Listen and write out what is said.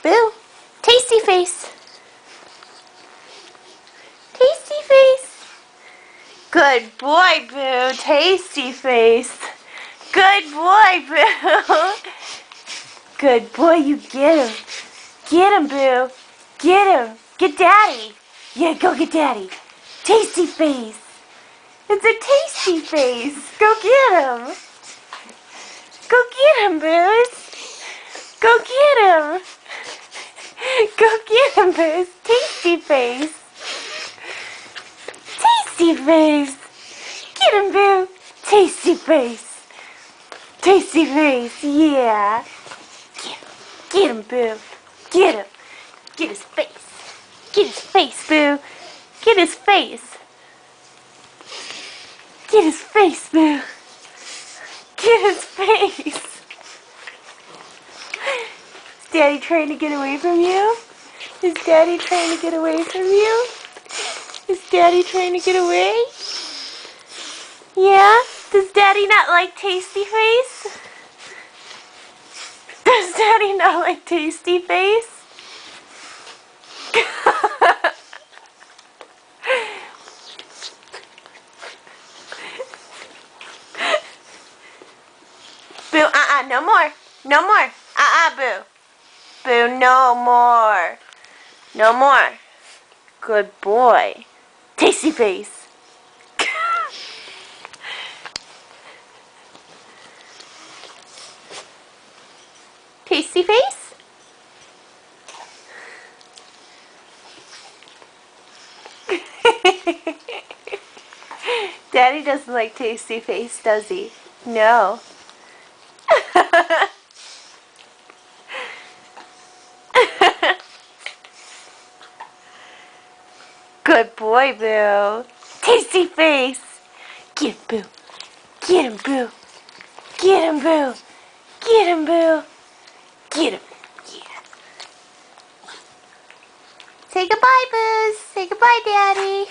Boo. Tasty face. Tasty face. Good boy, Boo. Tasty face. Good boy, Boo. Good boy, you get him. Get him, Boo. Get him. Get Daddy. Yeah, go get Daddy. Tasty face. It's a tasty face. Go get him. Go get him, Booze. Go get him. Go get him, Booze. Tasty face. Tasty face. Get him, Boo. Tasty face. Tasty face. Yeah. Get him, Boo. Get him. Get his face. Get his face, Boo. Get his face. Get his face, Boo. Get his face. Is Daddy trying to get away from you? Is Daddy trying to get away from you? Is Daddy trying to get away? Yeah? Does Daddy not like Tasty Face? Does Daddy not like Tasty Face? Boo, no more. No more. Boo. Boo, no more. No more. Good boy. Tasty Face. Tasty Face? Daddy doesn't like Tasty Face, does he? No. Good boy, Boo. Tasty Face. Get him, Boo. Get him, Boo. Get him, Boo. Get him, Boo. Get him. Yeah. Say goodbye, Booze. Say goodbye, Daddy.